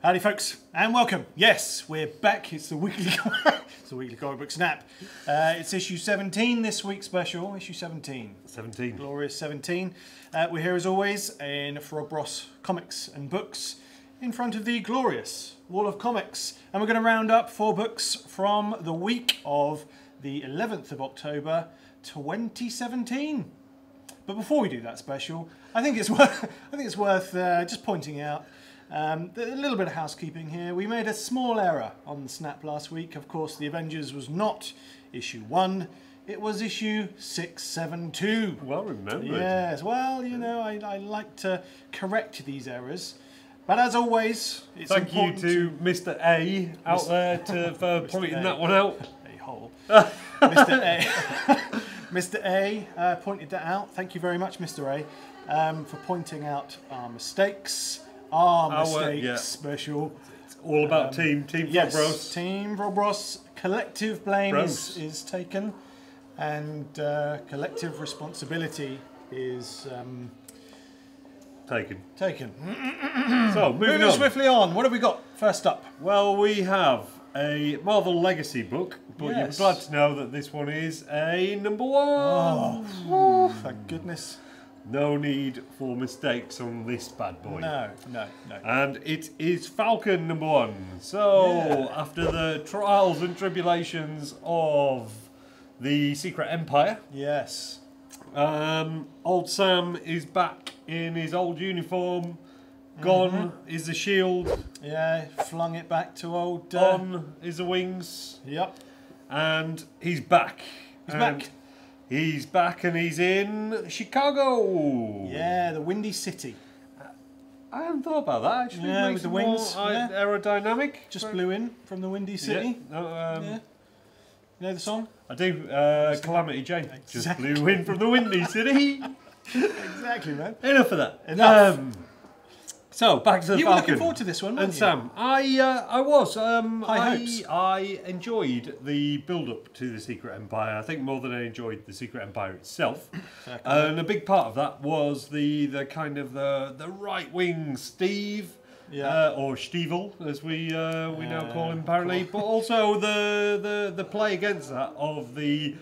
Howdy folks, and welcome. Yes, we're back. It's the weekly comic book snap. It's issue 17 this week special, issue 17. 17. Glorious 17. We're here as always in Frobros Comics and Books in front of the glorious wall of comics. And we're going to round up 4 books from the week of the 11th of October 2017. But before we do that special, I think it's worth just pointing out a little bit of housekeeping here. We made a small error on the snap last week. Of course, the Avengers was not issue 1, it was issue 672. Well remembered. Yes, well, you know, I like to correct these errors. But as always, it's Thank you important to Mr. A out there for pointing that one out. A-hole. Mr. A. Mr. A pointed that out. Thank you very much, Mr. A, for pointing out our mistakes. Special. It's all about Team Yes, Frobros. Team Frobros. Collective blame is taken, and collective responsibility is Taken. So, So, moving on. swiftly on. What have we got first up? Well, we have a Marvel Legacy book, but Yes. you're glad to know that this one is a #1. Oh, thank goodness. No need for mistakes on this bad boy. No. And it is Falcon #1. So, Yeah. after the trials and tribulations of the Secret Empire, Yes. old Sam is back in his old uniform. Gone is the shield. Yeah, flung it back to old... On is the wings. Yep. And he's back. Back. He's back and he's in Chicago. Yeah, the Windy City. I hadn't thought about that actually. Yeah, Makes with the it more, wings, yeah. aerodynamic. Just blew in from the Windy City. Yeah. No, Yeah. You know the song? I do. Calamity Jane just Exactly. blew in from the Windy City. Exactly, man. Enough of that. Enough. So back to the You were Falcon. looking forward to this one, weren't And you? Sam, I was. High hopes. I enjoyed the build-up to the Secret Empire. I think more than I enjoyed the Secret Empire itself. And a big part of that was the kind of the right wing Steve, or Stiefel as we now call him apparently, but also the play against that of the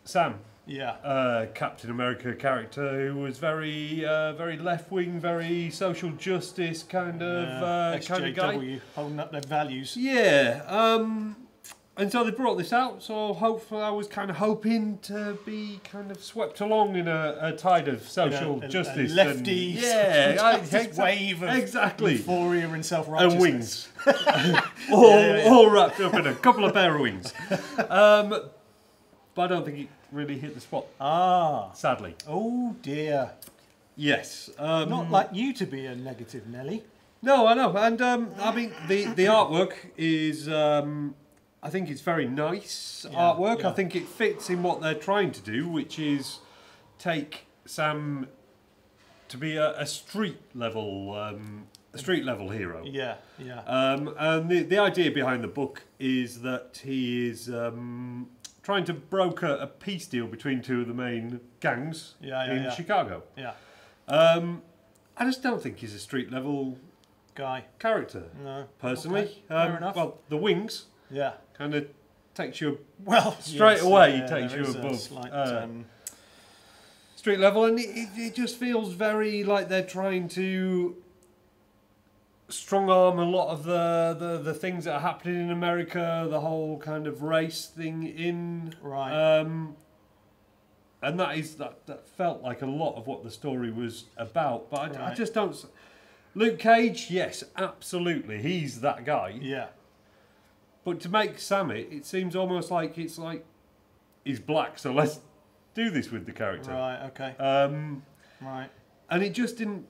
Sam. Yeah. Captain America character who was very left wing, very social justice kind of guy. XJW, holding up their values. Yeah, and so they brought this out. So hopefully, I was kind of hoping to be kind of swept along in a tide of social justice, a lefty, wave of euphoria and self-righteousness. And wings, all wrapped up in a couple of pair of wings. But I don't think it really hit the spot. Sadly. Oh dear. Yes. Not like you to be a negative Nelly. No, I know, and I mean the artwork is. I think it's very nice artwork. Yeah. I think it fits in what they're trying to do, which is take Sam to be a street level hero. Yeah. And the idea behind the book is that he is. Trying to broker a peace deal between two of the main gangs in Chicago. Yeah. I just don't think he's a street level Guy. character. No. Personally. Okay. Fair enough. Well, the wings Yeah. kind of takes you straight away takes you there is above a slight, street level, and it just feels very like they're trying to strong arm a lot of the things that are happening in America, the whole kind of race thing in and that felt like a lot of what the story was about. But I just don't. Luke Cage, yes, absolutely, he's that guy. Yeah. But to make Sam it seems almost like he's black, so let's do this with the character. Right. Okay. Right. And it just didn't.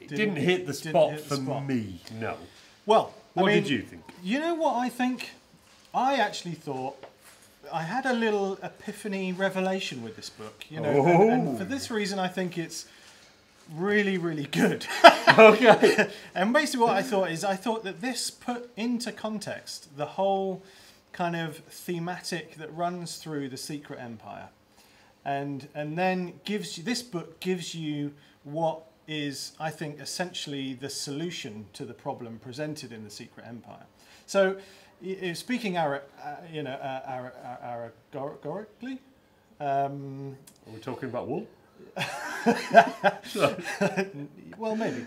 It didn't hit the spot for me. No. Well, what did you think? You know what I think? I actually thought I had a little epiphany revelation with this book. You know, and for this reason, I think it's really, really good. Okay. And basically, what I thought that this put into context the whole kind of thematic that runs through the Secret Empire, and then this book gives you what is, I think, essentially the solution to the problem presented in The Secret Empire. So, speaking allegorically, Are we talking about wool? well, maybe.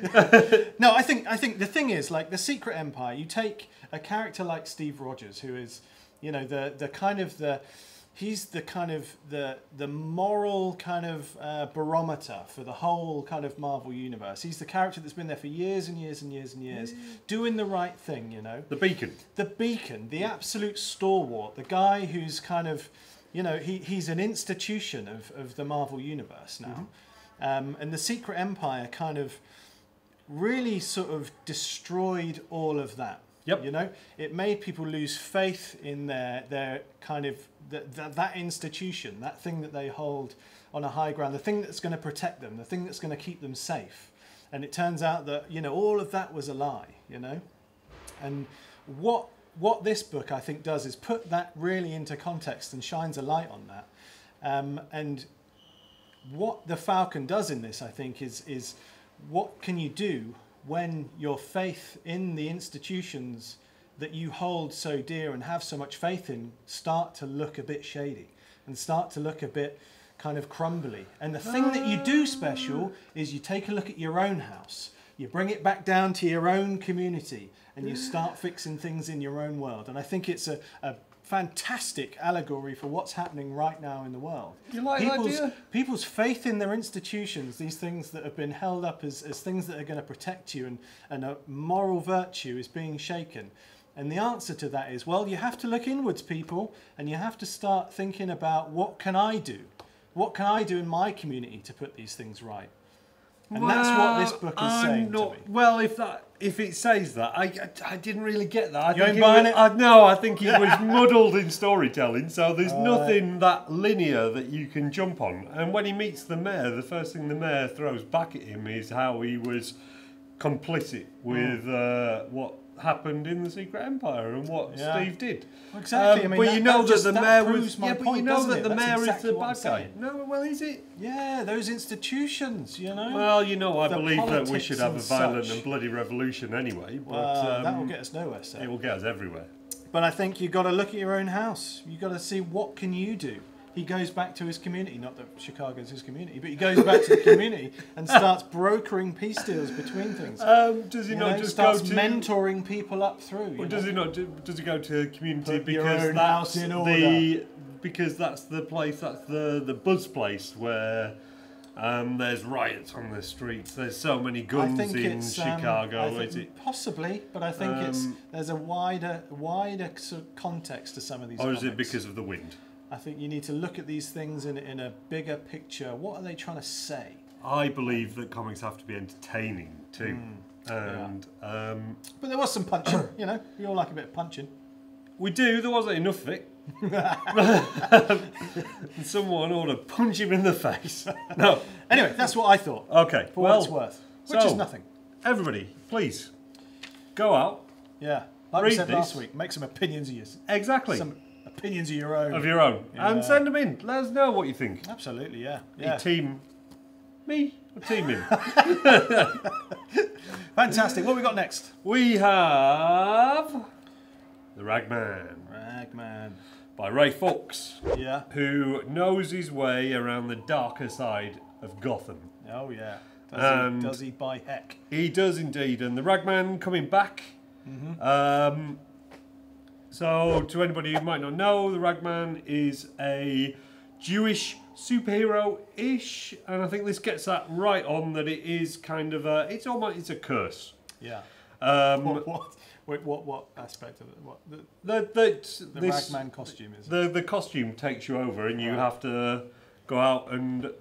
No, I think the thing is, like The Secret Empire, you take a character like Steve Rogers, who is, you know, he's the kind of the moral kind of barometer for the whole kind of Marvel universe. He's the character that's been there for years and years and years and years, doing the right thing, you know. The beacon. The beacon, the absolute stalwart, the guy who's kind of, you know, he's an institution of the Marvel universe now. And The Secret Empire kind of really sort of destroyed all of that. Yep. You know, it made people lose faith in their kind of that institution, that thing that they hold on a high ground, the thing that's going to protect them, the thing that's going to keep them safe. And it turns out that, you know, all of that was a lie, you know. And what this book, I think, does is put that really into context and shines a light on that. And what the Falcon does in this, I think, is what can you do when your faith in the institutions that you hold so dear and have so much faith in start to look a bit shady and start to look a bit kind of crumbly. And the thing that you do special is you take a look at your own house, you bring it back down to your own community, and you start fixing things in your own world. And I think it's a fantastic allegory for what's happening right now in the world. You like that idea? People's faith in their institutions, these things that have been held up as things that are going to protect you, and a moral virtue is being shaken. And the answer to that is, well, you have to look inwards, people, and you have to start thinking about, what can I do? What can I do in my community to put these things right? And that's what this book is saying to me. Well, if it says that, I didn't really get that. You ain't buying it? No, I think it was muddled in storytelling, so there's nothing that linear that you can jump on. And when he meets the mayor, the first thing the mayor throws back at him is how he was complicit with what happened in the Secret Empire and what Steve did. Well, exactly. I mean, but you know that the mayor was. Yeah, but you know that the mayor is the bad guy. Saying. No, well, is it? Yeah, those institutions, you know. Well, you know, I believe that we politics should have a and violent such. and bloody revolution anyway. But Well, that will get us nowhere, sir. it will get us everywhere. But I think you've got to look at your own house. You've got to see, what can you do? He goes back to his community, not that Chicago's his community, but he goes back to the community and starts brokering peace deals between things. Does he not just go to mentoring people up through? Or does he not? Does he go to the community Put your because own house in order. that's the place, that's the buzz place where there's riots on the streets. There's so many guns in Chicago. Is it? Possibly, but I think there's a wider sort of context to some of these. Or is it because of the wind? I think you need to look at these things in a bigger picture. What are they trying to say? I believe that comics have to be entertaining too. And but there was some punching, you know. We all like a bit of punching. We do. There wasn't enough of it. Someone ought to punch him in the face. No. Anyway, that's what I thought. Okay. For what it's worth, which is nothing. Everybody, please go out. Yeah. Like we said this. last week, make some opinions of yours. Exactly. Some opinions of your own. And send them in. Let us know what you think. Absolutely, yeah. You team me or team him? Fantastic. What have we got next? We have The RAGMAN. RAGMAN. By Ray Fawkes. Yeah. Who knows his way around the darker side of Gotham. Oh, yeah. Does he by heck? He does indeed. And The RAGMAN coming back. So, to anybody who might not know, the RAGMAN is a Jewish superhero-ish, and I think this gets that right on, that it is kind of it's a curse. Yeah. What aspect of it? What the RAGMAN costume is? The costume takes you over, and you have to go out and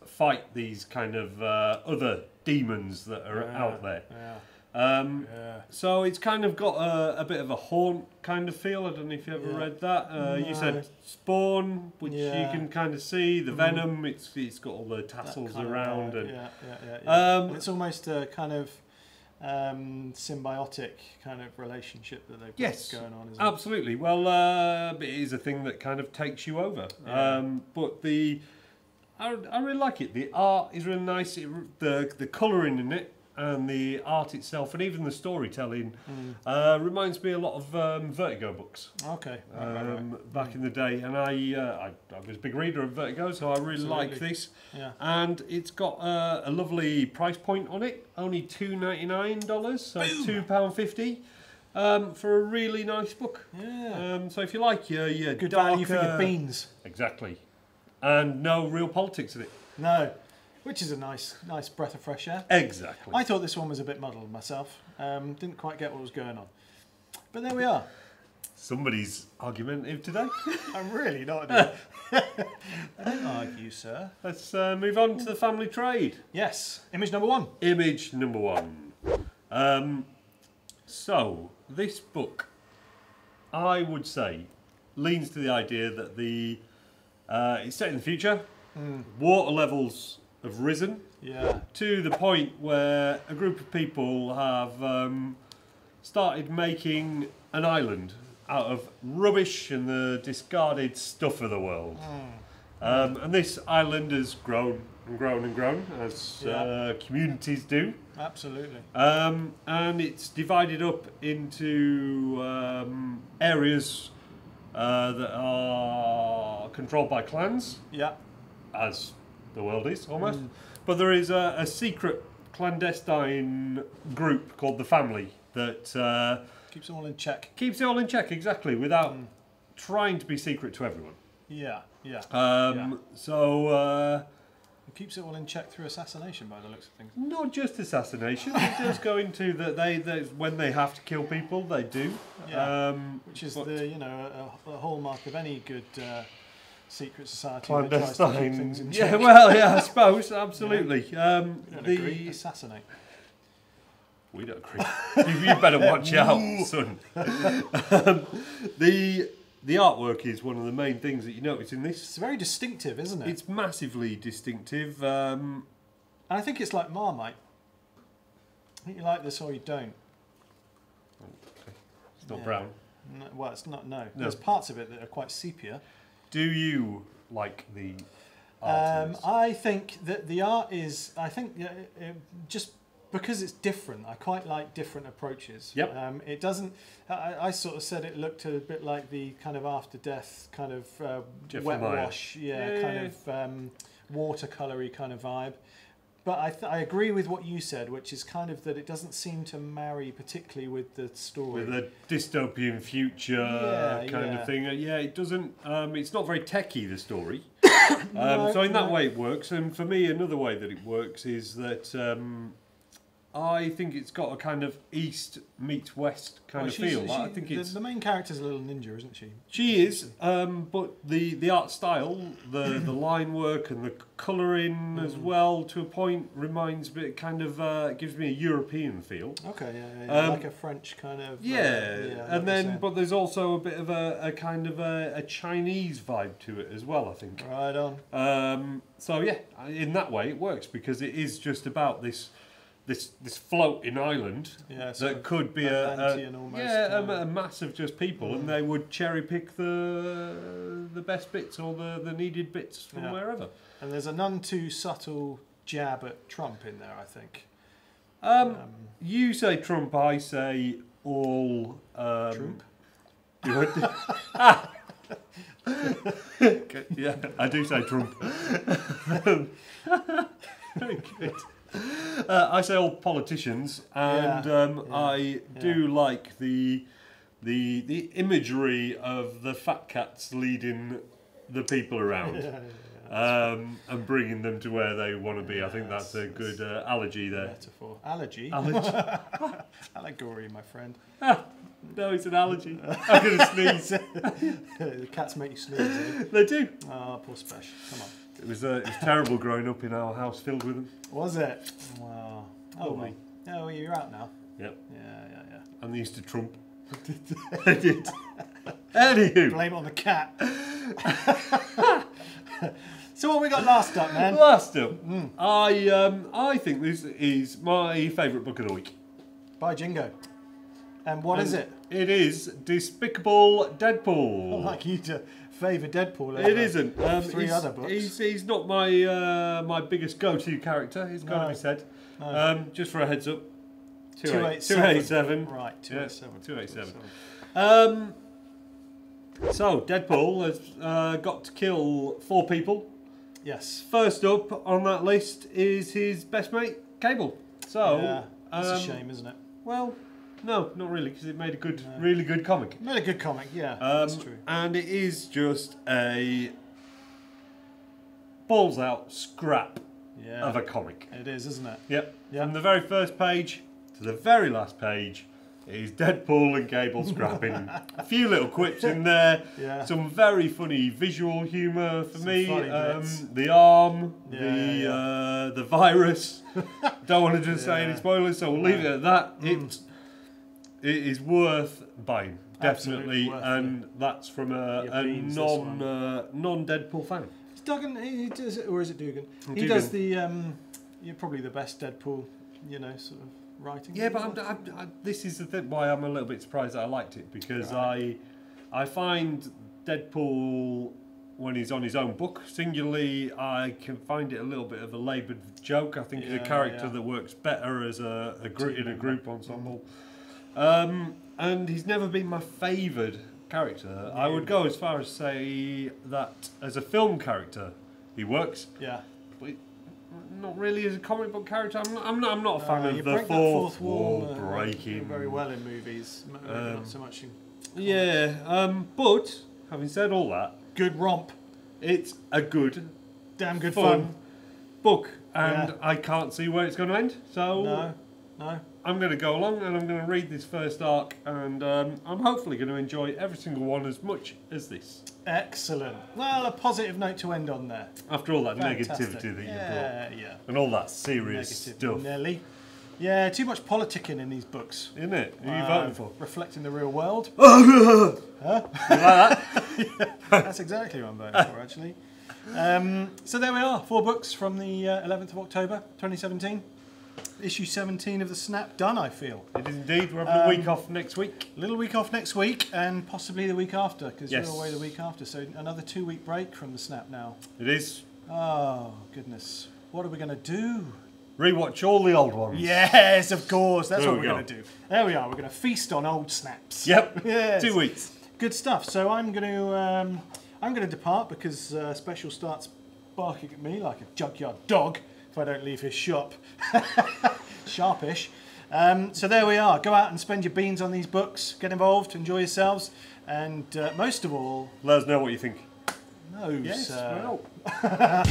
fight these kind of other demons that are out there. Yeah. So it's kind of got a bit of a Haunt kind of feel. I don't know if you ever read that. You said Spawn, which you can kind of see. The Venom, it's got all the tassels around. And it's almost a kind of symbiotic kind of relationship that they've got going on, isn't it? Absolutely. Well, it is a thing that kind of takes you over. But I really like it. The art is really nice. The colouring in it and the art itself, and even the storytelling, reminds me a lot of Vertigo books. Okay. Back in the day, and I was a big reader of Vertigo, so I really like this. Yeah. And it's got a lovely price point on it, only $2.99, so £2.50 for a really nice book. Yeah. So if you like your Good darker, value for your beans. Exactly, and no real politics in it. No. Which is a nice breath of fresh air. Exactly. I thought this one was a bit muddled myself. Didn't quite get what was going on. But there we are. Somebody's argumentative today. I'm really not. I don't argue, sir. Let's move on to the family trade. Yes. Image number 1. Image number 1. So, this book, I would say, leans to the idea that it's set in the future. Water levels have risen to the point where a group of people have started making an island out of rubbish and the discarded stuff of the world. And this island has grown and grown and grown, as communities do. Absolutely. And it's divided up into areas that are controlled by clans. Yeah. As the world is, almost. But there is a secret clandestine group called the Family that keeps it all in check. Keeps it all in check, exactly, without trying to be secret to everyone. Yeah. So it keeps it all in check through assassination, by the looks of things. Not just assassination. It does go into that they when they have to kill people, they do. Yeah. Which is a hallmark of any good secret society. Clandestine. That tries to keep things in check. Yeah, well, yeah, I suppose, absolutely. We don't agree. Assassinate. We don't agree. You better watch out, son. The artwork is one of the main things that you notice in this. It's very distinctive, isn't it? It's massively distinctive. And I think it's like Marmite. I think you like this or you don't. Okay. It's not brown. No, well, it's not, no. There's parts of it that are quite sepia. Do you like the art? I think that the art is, just because it's different, I quite like different approaches. Yep. It doesn't, I sort of said it looked a bit like the kind of after death kind of wet wash, kind of watercolory kind of vibe. But I agree with what you said, which is kind of that it doesn't seem to marry particularly with the story. With a dystopian future kind of thing. Yeah, it doesn't, it's not very techy, the story. So in that way it works. And for me, another way that it works is that I think it's got a kind of east meets west kind of feel. I think the main character's a little ninja, isn't she? She is, but the art style, the line work and the colouring as well, to a point, reminds me, kind of gives me a European feel. Okay, like a French kind of. And then, but there's also a bit of a kind of a Chinese vibe to it as well, I think. Right on. So yeah, in that way it works, because it is just about this floating island that could be a mass of just people, and they would cherry pick the best bits or the needed bits from wherever. And there's a none too subtle jab at Trump in there, I think. You say Trump, I say all. Trump. Yeah, I do say Trump. Very good. I say all politicians, and I do like the imagery of the fat cats leading the people around and bringing them to where they want to be. I think that's a good allergy there. Metaphor. Allergy? Allegory, my friend. No, it's an allergy. I'm going to sneeze. The cats make you sneeze, eh? They do. Oh, poor Spesh. Come on. It was terrible growing up in our house filled with them. Was it? Wow. Oh, well. Oh, well, you're out now. Yep. Yeah. And they used to trump. They did. Anywho. Blame it on the cat. So what we got last up, man? Last up. I think this is my favourite book of the week. By Jingo. And what is it? It is Despicable Deadpool. I'd like you to favour Deadpool. It isn't. Three other books. He's not my my biggest go-to character. It's got to be said. No. Just for a heads up. 287. Right, 287. 287. So Deadpool has got to kill 4 people. Yes. First up on that list is his best mate, Cable. So yeah, that's a shame, isn't it? Well, no, not really, because it made a good, really good comic. Made a good comic, yeah. That's true. And it is just a balls out scrap of a comic. It is, isn't it? Yep. From the very first page to the very last page, it is Deadpool and Cable scrapping. A few little quips in there. Yeah. Some very funny visual humour for me. Bits. The arm, the virus. Don't want to just say any spoilers, so we'll leave it at that. It is worth buying, definitely, and that's from a non-Deadpool fan. It's Duggan, he does it, or is it Dugan? He does the probably the best Deadpool, sort of writing. Yeah, but this is the thing why I'm a little bit surprised that I liked it, because I find Deadpool, when he's on his own book, singularly, I can find it a little bit of a laboured joke. I think he's a character that works better as a group ensemble. And he's never been my favoured character. I would go as far as say that as a film character, he works. Yeah. But not really as a comic book character. I'm not a fan of the fourth wall breaking. Very well in movies, not so much in... but having said all that, good romp. It's a good, damn good fun book, and I can't see where it's going to end. So no. I'm going to go along and I'm going to read this first arc, and I'm hopefully going to enjoy every single one as much as this. Excellent. Well, a positive note to end on there. After all that negativity that you brought, and all that serious stuff. Nelly. Yeah, too much politicking in these books. Isn't it? Who are you voting for? Reflecting the real world. Huh? You like that? That's exactly what I'm voting for, actually. So there we are, 4 books from the 11th of October, 2017. Issue 17 of the Snap done, I feel. It is indeed. We're having a week off next week. A little week off next week, and possibly the week after, because you're away the week after. So another 2-week break from the Snap now. It is. Oh, goodness. What are we going to do? Rewatch all the old ones. Yes, of course. That's what we're going to do. There we are. We're going to feast on old Snaps. Yep. Yes. 2 weeks. Good stuff. So I'm going to depart because Special starts barking at me like a junkyard dog if I don't leave his shop. Sharpish. So there we are. Go out and spend your beans on these books. Get involved. Enjoy yourselves. And most of all... let us know what you think. No, yes, sir. Well.